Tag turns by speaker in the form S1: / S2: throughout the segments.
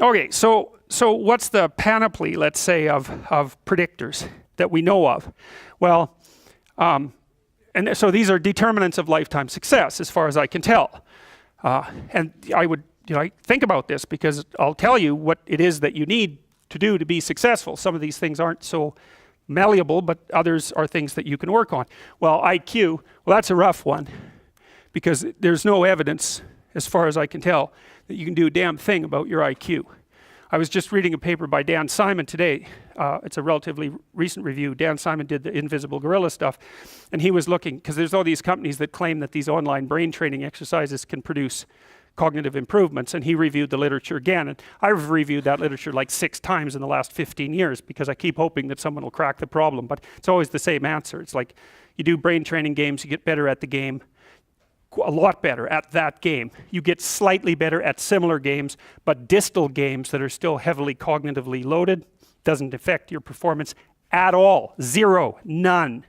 S1: Okay, so what's the panoply, let's say, of predictors that we know of? Well, and so these are determinants of lifetime success, as far as I can tell. And I would, think about this, because I'll tell you what it is that you need to do to be successful. Some of these things aren't so malleable, but others are things that you can work on. Well, IQ, well, that's a rough one, because there's no evidence, as far as I can tell, that you can do a damn thing about your IQ. I was just reading a paper by Dan Simon today. It's a relatively recent review. Dan Simon did the invisible gorilla stuff, and he was looking, because there's all these companies that claim that these online brain training exercises can produce cognitive improvements, and he reviewed the literature again. And I've reviewed that literature like 6 times in the last 15 years, because I keep hoping that someone will crack the problem, but it's always the same answer. It's like, you do brain training games, you get better at the game, a lot better at that game. You get slightly better at similar games, but distal games that are still heavily cognitively loaded doesn't affect your performance at all. Zero, none.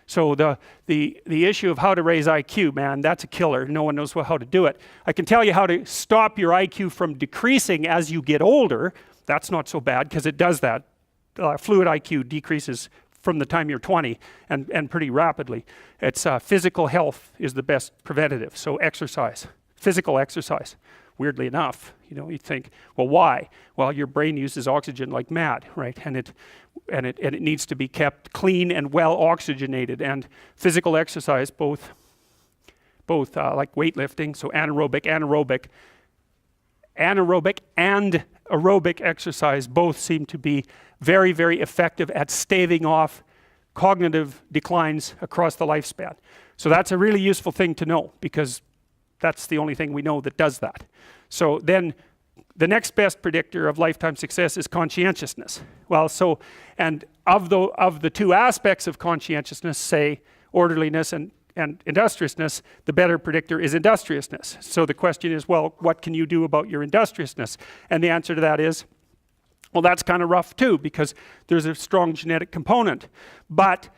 S1: So the issue of how to raise IQ, man, that's a killer. No one knows how to do it. I can tell you how to stop your IQ from decreasing as you get older. That's not so bad, because it does that. Fluid IQ decreases from the time you're 20 and pretty rapidly. It's physical health is the best preventative. So exercise, physical exercise. Weirdly enough, you think, well, why? Well, your brain uses oxygen like mad, right? And it needs to be kept clean and well oxygenated. And physical exercise, both like weightlifting, so anaerobic and aerobic exercise, both seem to be very, very effective at staving off cognitive declines across the lifespan. So that's a really useful thing to know, because that's the only thing we know that does that. So then the next best predictor of lifetime success is conscientiousness. Well, so, and of the 2 aspects of conscientiousness, say orderliness and industriousness, the better predictor is industriousness. So the question is, well, what can you do about your industriousness? And the answer to that is, well, that's kind of rough too, because there's a strong genetic component. But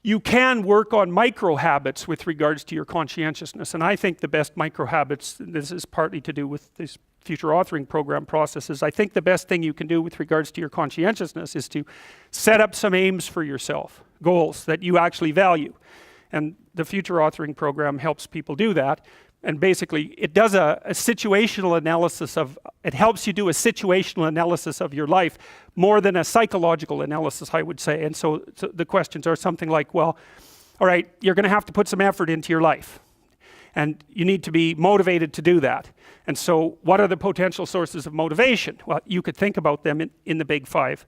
S1: you can work on micro habits with regards to your conscientiousness. And I think the best micro habits, this is partly to do with this future authoring program processes, I think the best thing you can do with regards to your conscientiousness is to set up some aims for yourself, goals that you actually value. And the future authoring program helps people do that. And basically, it does a situational analysis it helps you do a situational analysis of your life more than a psychological analysis, I would say. And so the questions are something like, well, all right, you're going to have to put some effort into your life. And you need to be motivated to do that. And so what are the potential sources of motivation? Well, you could think about them in the big 5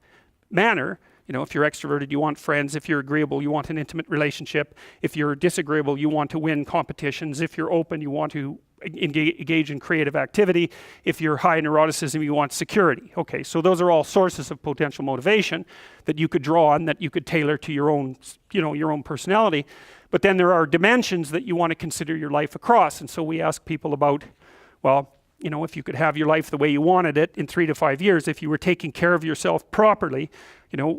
S1: manner. If you're extroverted, you want friends. If you're agreeable, you want an intimate relationship. If you're disagreeable, you want to win competitions. If you're open, you want to engage in creative activity. If you're high neuroticism, you want security. Okay, so those are all sources of potential motivation that you could draw on, that you could tailor to your own, your own personality. But then there are dimensions that you want to consider your life across. And so we ask people about, well, if you could have your life the way you wanted it in 3 to 5 years, if you were taking care of yourself properly,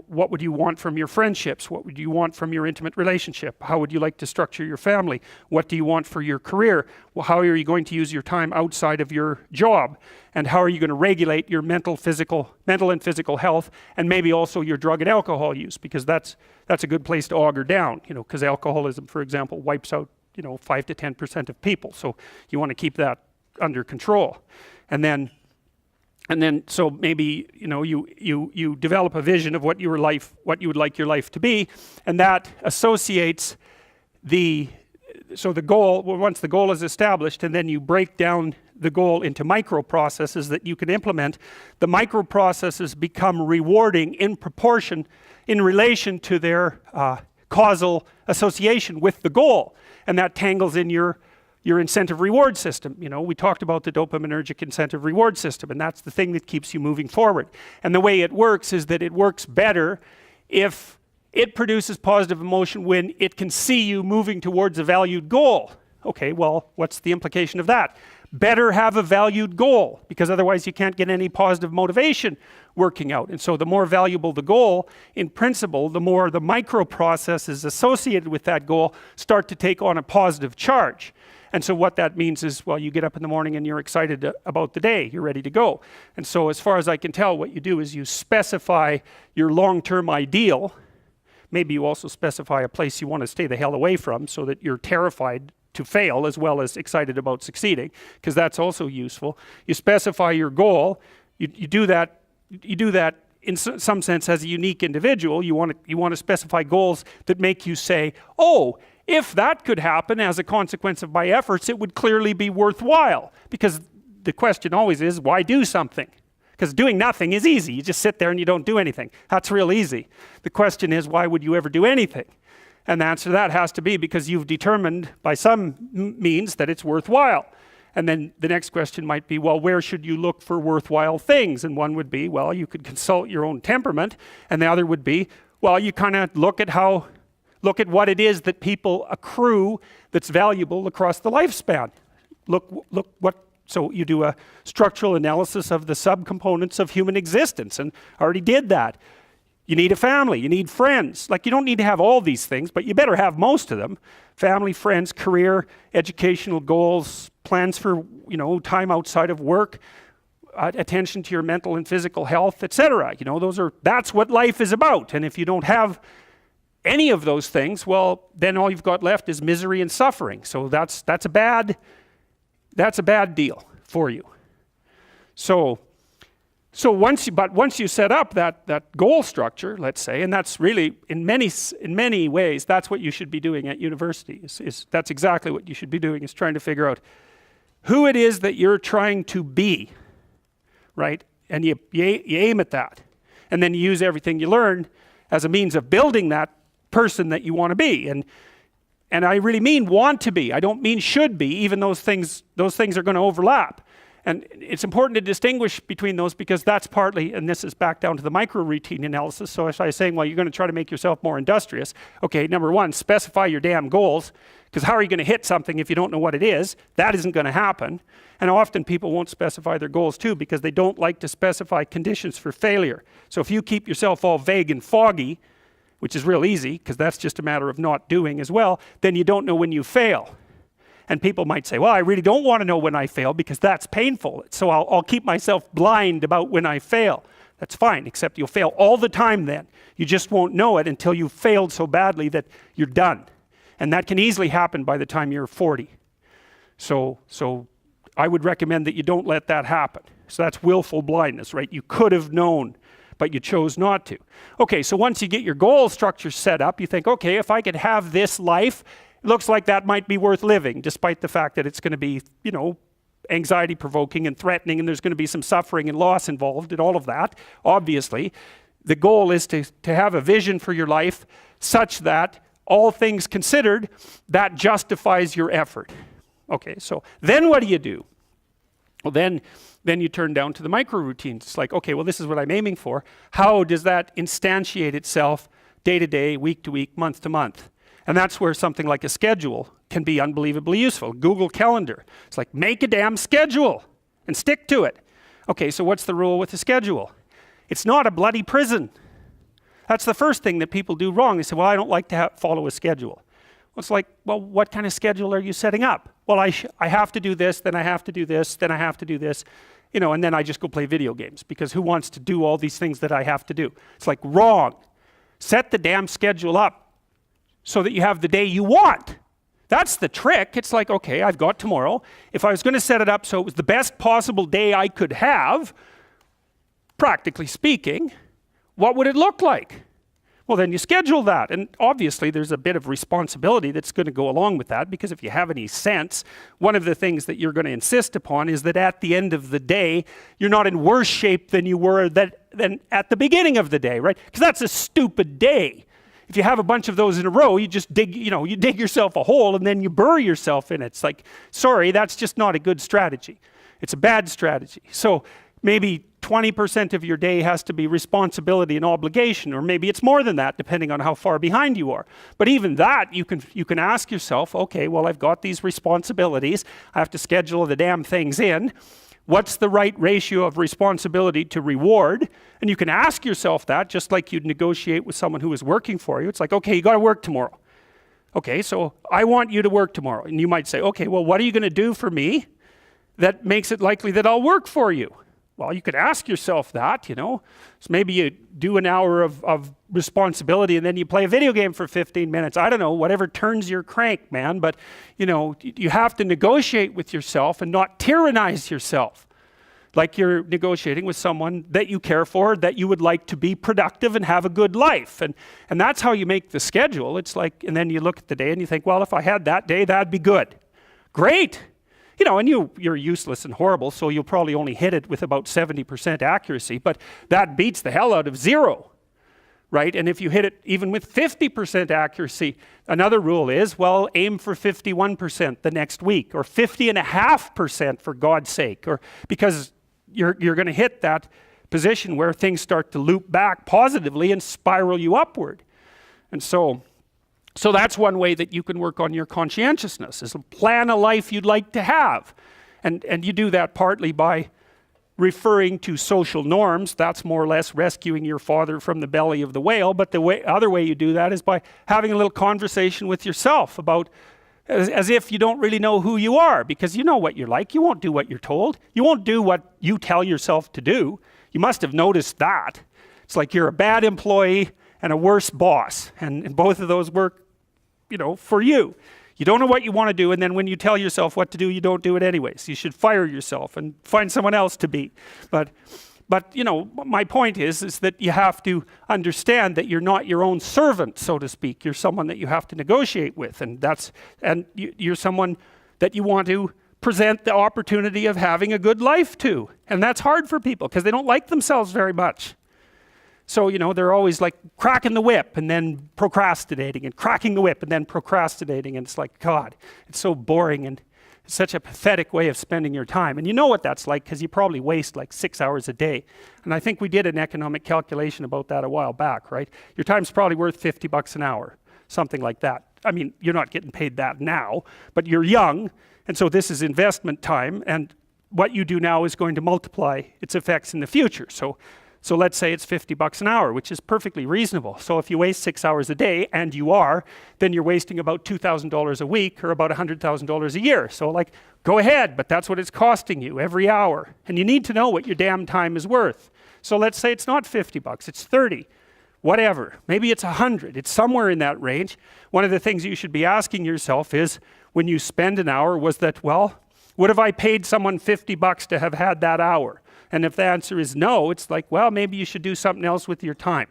S1: what would you want from your friendships? What would you want from your intimate relationship? How would you like to structure your family? What do you want for your career? Well, how are you going to use your time outside of your job? And how are you going to regulate your mental and physical health, and maybe also your drug and alcohol use? Because that's a good place to auger down, because alcoholism, for example, wipes out, 5 to 10% of people. So you want to keep that under control. And then so maybe you develop a vision of what you would like your life to be, and that associates the goal. Well, once the goal is established, and then you break down the goal into micro processes that you can implement. The micro processes become rewarding in proportion, in relation to their causal association with the goal, and that tangles in your incentive reward system. We talked about the dopaminergic incentive reward system, and that's the thing that keeps you moving forward. And the way it works is that it works better if it produces positive emotion when it can see you moving towards a valued goal. Okay, well, what's the implication of that? Better have a valued goal, because otherwise you can't get any positive motivation working out. And so the more valuable the goal, in principle, the more the micro processes associated with that goal start to take on a positive charge. And so what that means is, well, you get up in the morning and you're excited about the day, you're ready to go. And so as far as I can tell, what you do is you specify your long-term ideal. Maybe you also specify a place you want to stay the hell away from so that you're terrified to fail as well as excited about succeeding, because that's also useful. You specify your goal. You do that in some sense as a unique individual. You want to specify goals that make you say, oh, if that could happen as a consequence of my efforts, it would clearly be worthwhile. Because the question always is, why do something? Because doing nothing is easy. You just sit there and you don't do anything. That's real easy. The question is, why would you ever do anything? And the answer to that has to be because you've determined by some means that it's worthwhile. And then the next question might be, well, where should you look for worthwhile things? And one would be, well, you could consult your own temperament. And the other would be, well, you kind of look at what it is that people accrue that's valuable across the lifespan. So you do a structural analysis of the subcomponents of human existence, and I already did that. You need a family, you need friends. Like, you don't need to have all these things, but you better have most of them. Family, friends, career, educational goals, plans for, time outside of work, attention to your mental and physical health, etc. That's what life is about. And if you don't have any of those things, well, then all you've got left is misery and suffering. So that's a bad deal for you. So once you set up that goal structure, let's say, and that's really in many ways that's what you should be doing at university. That's exactly what you should be doing, is trying to figure out who it is that you're trying to be, right? And you aim at that, and then you use everything you learn as a means of building that person that you want to be. And I really mean want to be. I don't mean should be, even those things are going to overlap. And it's important to distinguish between those, because that's partly, and this is back down to the micro-routine analysis. So as I was saying, well, you're going to try to make yourself more industrious. Okay, number one, specify your damn goals, because how are you going to hit something if you don't know what it is? That isn't going to happen. And often people won't specify their goals too, because they don't like to specify conditions for failure. So if you keep yourself all vague and foggy, which is real easy, because that's just a matter of not doing as well, then you don't know when you fail. And people might say, well, I really don't want to know when I fail because that's painful. So I'll keep myself blind about when I fail. That's fine, except you'll fail all the time then. You just won't know it until you've failed so badly that you're done. And that can easily happen by the time you're 40. So I would recommend that you don't let that happen. So that's willful blindness, right? You could have known, but you chose not to. Okay, so once you get your goal structure set up, you think, okay, if I could have this life, it looks like that might be worth living, despite the fact that it's going to be, anxiety provoking and threatening, and there's going to be some suffering and loss involved and all of that. Obviously, the goal is to have a vision for your life such that, all things considered, that justifies your effort. Okay, so then what do? Well, then you turn down to the micro routines. It's like, okay, well, this is what I'm aiming for. How does that instantiate itself day to day, week to week, month to month? And that's where something like a schedule can be unbelievably useful. Google Calendar. It's like, make a damn schedule and stick to it. Okay, so what's the rule with a schedule? It's not a bloody prison. That's the first thing that people do wrong. They say, well, I don't like to follow a schedule. Well, it's like, well, what kind of schedule are you setting up? Well, I have to do this, then I have to do this, then I have to do this, and then I just go play video games, because who wants to do all these things that I have to do? It's like, wrong. Set the damn schedule up so that you have the day you want. That's the trick. It's like, okay, I've got tomorrow. If I was going to set it up so it was the best possible day I could have, practically speaking, what would it look like? Well, then you schedule that. And obviously there's a bit of responsibility that's going to go along with that, because if you have any sense, one of the things that you're going to insist upon is that at the end of the day, you're not in worse shape than you were than at the beginning of the day, right? Because that's a stupid day. If you have a bunch of those in a row, you just dig yourself a hole and then you bury yourself in it. It's like, sorry, that's just not a good strategy. It's a bad strategy. So maybe 20% of your day has to be responsibility and obligation, or maybe it's more than that, depending on how far behind you are. But even that, you can ask yourself, okay, well, I've got these responsibilities. I have to schedule the damn things in. What's the right ratio of responsibility to reward? And you can ask yourself that, just like you'd negotiate with someone who is working for you. It's like, okay, you got to work tomorrow. Okay, so I want you to work tomorrow. And you might say, okay, well, what are you going to do for me that makes it likely that I'll work for you? Well, you could ask yourself that, you know. So maybe you do an hour of responsibility and then you play a video game for 15 minutes. I don't know, whatever turns your crank, man. But, you know, you have to negotiate with yourself and not tyrannize yourself. Like you're negotiating with someone that you care for, that you would like to be productive and have a good life. And that's how you make the schedule. It's like, and then you look at the day and you think, well, if I had that day, that'd be good. Great. You know, and you're useless and horrible, so you'll probably only hit it with about 70% accuracy, but that beats the hell out of 0, right? And if you hit it even with 50% accuracy, another rule is, well, aim for 51% the next week, or 50.5% for God's sake, or because you're going to hit that position where things start to loop back positively and spiral you upward. And so that's one way that you can work on your conscientiousness, is plan a life you'd like to have. And you do that partly by referring to social norms. That's more or less rescuing your father from the belly of the whale. But the other way you do that is by having a little conversation with yourself about, as if you don't really know who you are, because you know what you're like. You won't do what you're told. You won't do what you tell yourself to do. You must have noticed that. It's like you're a bad employee and a worse boss. And both of those work, you know, for you. You don't know what you want to do, and then when you tell yourself what to do, you don't do it anyways. You should fire yourself and find someone else to be. But you know, my point is that you have to understand that you're not your own servant, so to speak. You're someone that you have to negotiate with, and you're someone that you want to present the opportunity of having a good life to. And that's hard for people because they don't like themselves very much. So, you know, they're always like cracking the whip and then procrastinating, and cracking the whip and then procrastinating. And it's like, God, it's so boring, and it's such a pathetic way of spending your time. And you know what that's like, because you probably waste like 6 hours a day. And I think we did an economic calculation about that a while back, right? Your time's probably worth $50 an hour, something like that. I mean, you're not getting paid that now, but you're young, and so this is investment time, and what you do now is going to multiply its effects in the future. So let's say it's $50 an hour, which is perfectly reasonable. So if you waste 6 hours a day, and you are, then you're wasting about $2,000 a week, or about $100,000 a year. So like, go ahead, but that's what it's costing you every hour. And you need to know what your damn time is worth. So let's say it's not $50, it's 30, whatever. Maybe it's 100, it's somewhere in that range. One of the things you should be asking yourself is, when you spend an hour, was that, well, what if I paid someone $50 to have had that hour? And if the answer is no, it's like, well, maybe you should do something else with your time.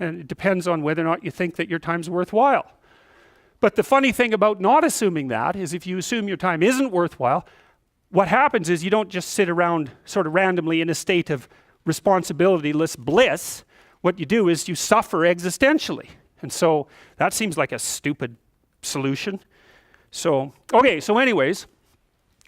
S1: And it depends on whether or not you think that your time's worthwhile. But the funny thing about not assuming that is, if you assume your time isn't worthwhile, what happens is you don't just sit around sort of randomly in a state of responsibilityless bliss. What you do is you suffer existentially. And so that seems like a stupid solution. So, okay, so anyways,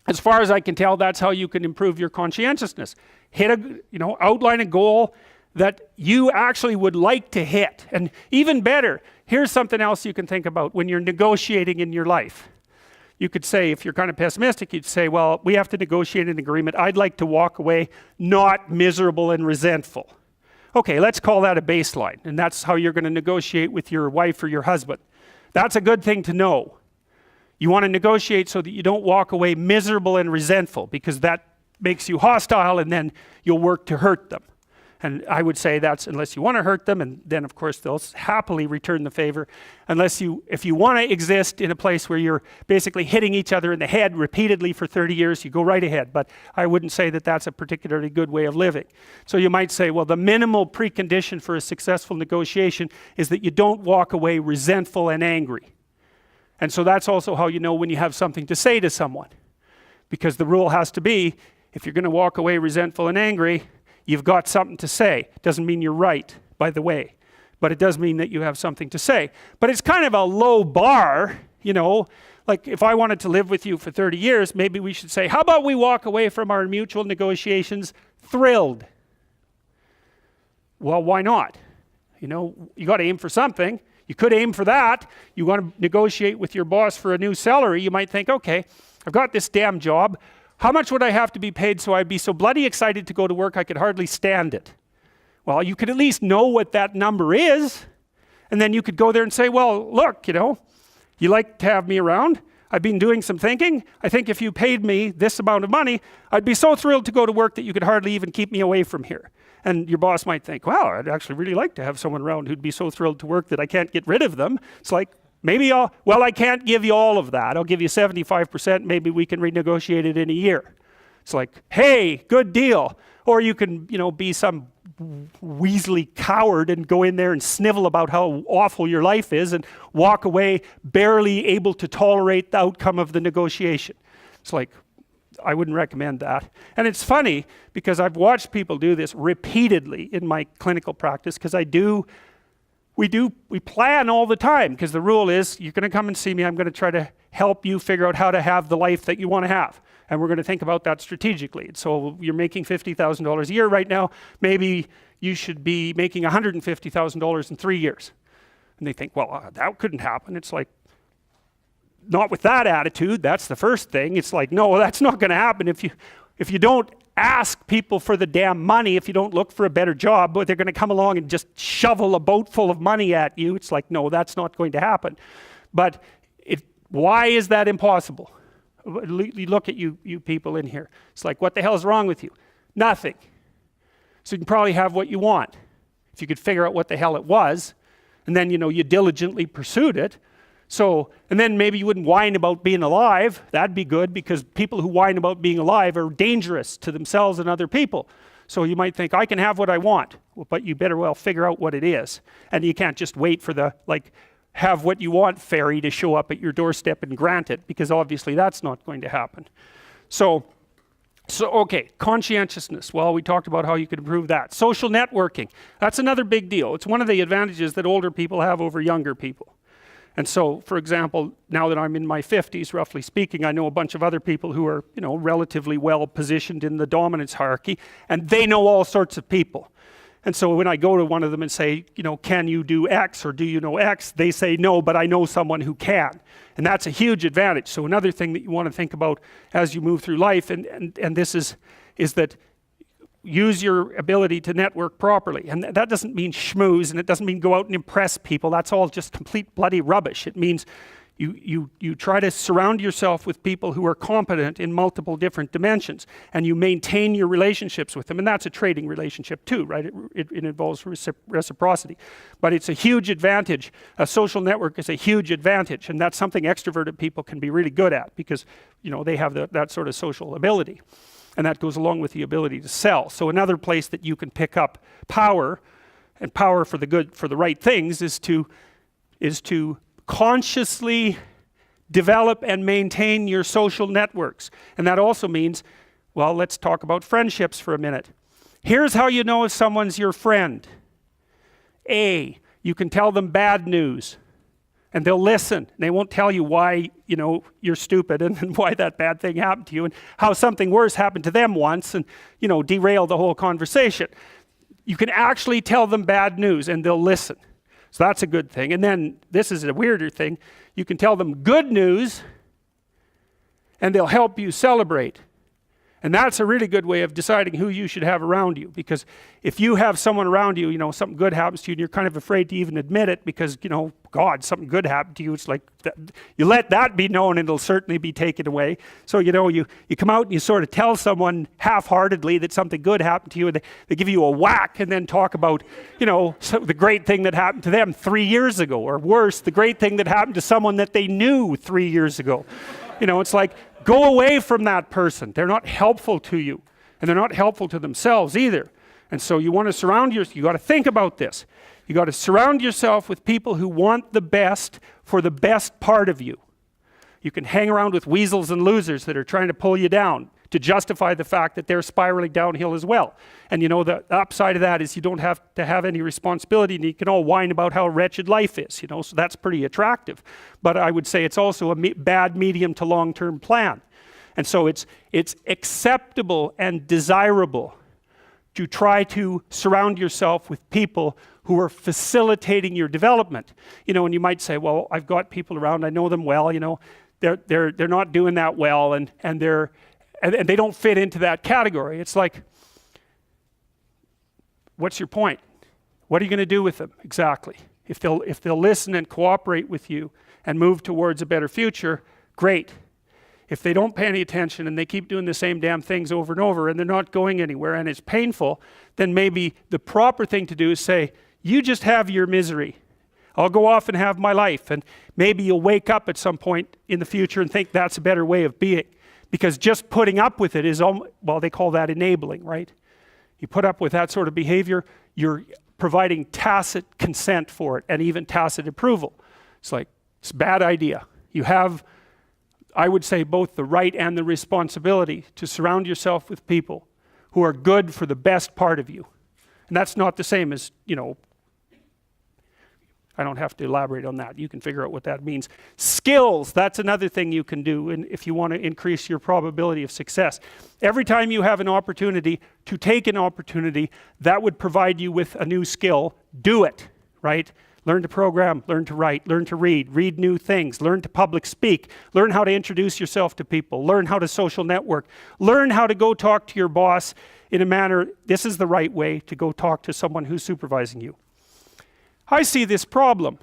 S1: as far as I can tell, that's how you can improve your conscientiousness. Outline a goal that you actually would like to hit. And even better, here's something else you can think about when you're negotiating in your life. You could say, if you're kind of pessimistic, you'd say, well, we have to negotiate an agreement. I'd like to walk away not miserable and resentful. Okay, let's call that a baseline. And that's how you're going to negotiate with your wife or your husband. That's a good thing to know. You want to negotiate so that you don't walk away miserable and resentful, because that makes you hostile, and then you'll work to hurt them. And I would say that's unless you want to hurt them, and then of course they'll happily return the favor. If you want to exist in a place where you're basically hitting each other in the head repeatedly for 30 years, you go right ahead. But I wouldn't say that that's a particularly good way of living. So you might say, well, the minimal precondition for a successful negotiation is that you don't walk away resentful and angry. And so that's also how you know when you have something to say to someone. Because the rule has to be, if you're going to walk away resentful and angry, you've got something to say. Doesn't mean you're right, by the way. But it does mean that you have something to say. But it's kind of a low bar, you know. Like, if I wanted to live with you for 30 years, maybe we should say, how about we walk away from our mutual negotiations thrilled? Well, why not? You know, you got to aim for something. You could aim for that. You want to negotiate with your boss for a new salary. You might think, okay, I've got this damn job. How much would I have to be paid so I'd be so bloody excited to go to work I could hardly stand it? Well, you could at least know what that number is. And then you could go there and say, well, look, you know, You like to have me around? I've been doing some thinking. I think if you paid me this amount of money, I'd be so thrilled to go to work that you could hardly even keep me away from here. And your boss might think, wow, I'd actually really like to have someone around who'd be so thrilled to work that I can't get rid of them. It's like, maybe I can't give you all of that. I'll give you 75%. Maybe we can renegotiate it in a year. It's like, hey, good deal. Or you can, be some weaselly coward and go in there and snivel about how awful your life is and walk away barely able to tolerate the outcome of the negotiation. It's like, I wouldn't recommend that. And it's funny because I've watched people do this repeatedly in my clinical practice, because we plan all the time, because the rule is you're going to come and see me, I'm going to try to help you figure out how to have the life that you want to have. And we're going to think about that strategically. So you're making $50,000 a year right now, maybe you should be making $150,000 in 3 years. And they think, well, that couldn't happen. It's like, not with that attitude, that's the first thing. It's like, no, that's not going to happen. If you don't ask people for the damn money, if you don't look for a better job, but they're going to come along and just shovel a boat full of money at you. It's like, no, that's not going to happen. But why is that impossible? You look at you people in here. It's like, what the hell is wrong with you? Nothing. So you can probably have what you want if you could figure out what the hell it was, and then you diligently pursued it. So, and then maybe you wouldn't whine about being alive. That'd be good, because people who whine about being alive are dangerous to themselves and other people. So you might think, I can have what I want, but you better well figure out what it is. And you can't just wait for the, have what you want fairy to show up at your doorstep and grant it, because obviously that's not going to happen. So okay, conscientiousness. Well, we talked about how you could improve that. Social networking. That's another big deal. It's one of the advantages that older people have over younger people. And so, for example, now that I'm in my 50s, roughly speaking, I know a bunch of other people who are, relatively well positioned in the dominance hierarchy, and they know all sorts of people. And so when I go to one of them and say, can you do X, or do you know X? They say no, but I know someone who can. And that's a huge advantage. So another thing that you want to think about as you move through life, and this is that use your ability to network properly. And that doesn't mean schmooze, and it doesn't mean go out and impress people. That's all just complete bloody rubbish. It means you try to surround yourself with people who are competent in multiple different dimensions, and you maintain your relationships with them. And that's a trading relationship too, right? It involves reciprocity. But it's a huge advantage. A social network is a huge advantage, and that's something extroverted people can be really good at, because they have that sort of social ability. And that goes along with the ability to sell. So another place that you can pick up power, and power for the good, for the right things, is to consciously develop and maintain your social networks. And that also means, well, let's talk about friendships for a minute. Here's how you know if someone's your friend. A, you can tell them bad news, and they'll listen. They won't tell you why, you're stupid and why that bad thing happened to you, and how something worse happened to them once, and, derail the whole conversation. You can actually tell them bad news, and they'll listen. So that's a good thing. And then, this is a weirder thing, you can tell them good news, and they'll help you celebrate. And that's a really good way of deciding who you should have around you, because if you have someone around you, something good happens to you, and you're kind of afraid to even admit it because, God, something good happened to you, it's like, you let that be known and it'll certainly be taken away. So, you come out and you sort of tell someone half-heartedly that something good happened to you, and they give you a whack, and then talk about, the great thing that happened to them 3 years ago, or worse, the great thing that happened to someone that they knew 3 years ago. It's like, go away from that person. They're not helpful to you, and they're not helpful to themselves either. And so you want to surround yourself, you got to think about this. You got to surround yourself with people who want the best for the best part of you. You can hang around with weasels and losers that are trying to pull you down to justify the fact that they're spiraling downhill as well. And the upside of that is you don't have to have any responsibility, and you can all whine about how wretched life is, so that's pretty attractive. But I would say it's also a bad medium to long-term plan. And so it's acceptable and desirable to try to surround yourself with people who are facilitating your development. And you might say, well, I've got people around, I know them well, they're not doing that well, and they don't fit into that category. It's like, what's your point? What are you going to do with them exactly? If they'll listen and cooperate with you and move towards a better future, great. If they don't pay any attention and they keep doing the same damn things over and over and they're not going anywhere and it's painful, then maybe the proper thing to do is say, you just have your misery. I'll go off and have my life. And maybe you'll wake up at some point in the future and think that's a better way of being. Because just putting up with it is, well, they call that enabling, right? You put up with that sort of behavior, you're providing tacit consent for it and even tacit approval. It's like, it's a bad idea. You have, I would say, both the right and the responsibility to surround yourself with people who are good for the best part of you. And that's not the same as, I don't have to elaborate on that. You can figure out what that means. Skills, that's another thing you can do if you want to increase your probability of success. Every time you have an opportunity to take an opportunity that would provide you with a new skill, do it, right? Learn to program, learn to write, learn to read new things, learn to public speak, learn how to introduce yourself to people, learn how to social network, learn how to go talk to your boss in a manner, this is the right way to go talk to someone who's supervising you. I see this problem,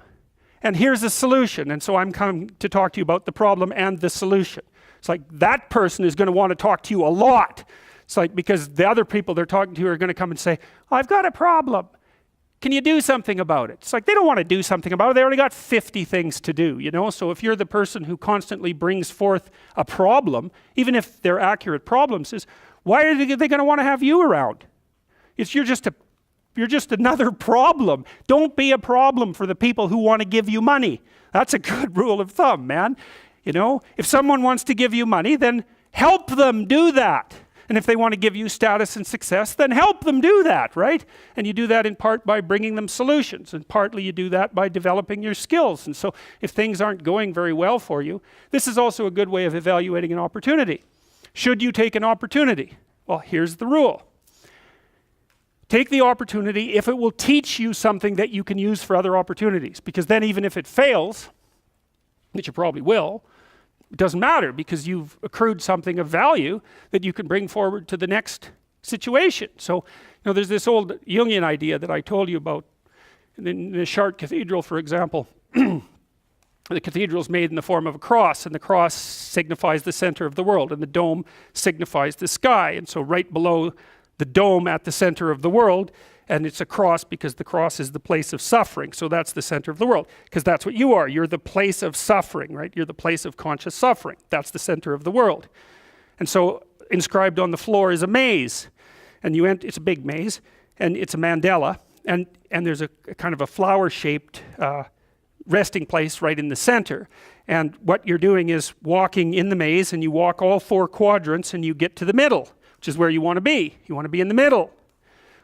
S1: and here's a solution, and so I'm coming to talk to you about the problem and the solution. It's like that person is going to want to talk to you a lot. It's like because the other people they're talking to are going to come and say, I've got a problem. Can you do something about it? It's like they don't want to do something about it. They already got 50 things to do, So if you're the person who constantly brings forth a problem, even if they're accurate problems, why are they going to want to have you around? You're just another problem. Don't be a problem for the people who want to give you money. That's a good rule of thumb, man. If someone wants to give you money, then help them do that. And if they want to give you status and success, then help them do that, right? And you do that in part by bringing them solutions, and partly you do that by developing your skills. And so if things aren't going very well for you, this is also a good way of evaluating an opportunity. Should you take an opportunity? Well, here's the rule. Take the opportunity if it will teach you something that you can use for other opportunities. Because then even if it fails, which it probably will, it doesn't matter because you've accrued something of value that you can bring forward to the next situation. So, there's this old Jungian idea that I told you about. In the Chartres Cathedral, for example, the cathedral is made in the form of a cross, and the cross signifies the center of the world, and the dome signifies the sky. And so right below the dome at the center of the world, and it's a cross because the cross is the place of suffering. So that's the center of the world, because that's what you are. You're the place of suffering, right? You're the place of conscious suffering. That's the center of the world. And so inscribed on the floor is a maze, and it's a big maze, and it's a mandala, and there's a kind of a flower-shaped resting place right in the center. And what you're doing is walking in the maze, and you walk all 4 quadrants, and you get to the middle, which is where you want to be. You want to be in the middle.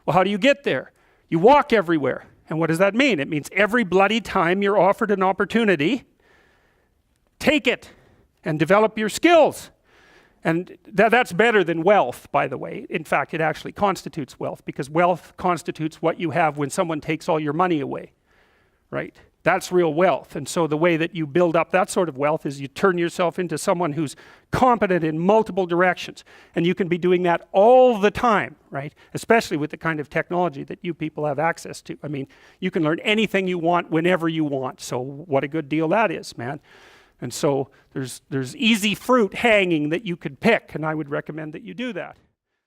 S1: Well, how do you get there? You walk everywhere. And what does that mean? It means every bloody time you're offered an opportunity, take it and develop your skills. And that's better than wealth, by the way. In fact, it actually constitutes wealth, because wealth constitutes what you have when someone takes all your money away, right? That's real wealth. And so the way that you build up that sort of wealth is you turn yourself into someone who's competent in multiple directions. And you can be doing that all the time, right? Especially with the kind of technology that you people have access to. I mean, you can learn anything you want whenever you want. So what a good deal that is, man. And so there's easy fruit hanging that you could pick, and I would recommend that you do that.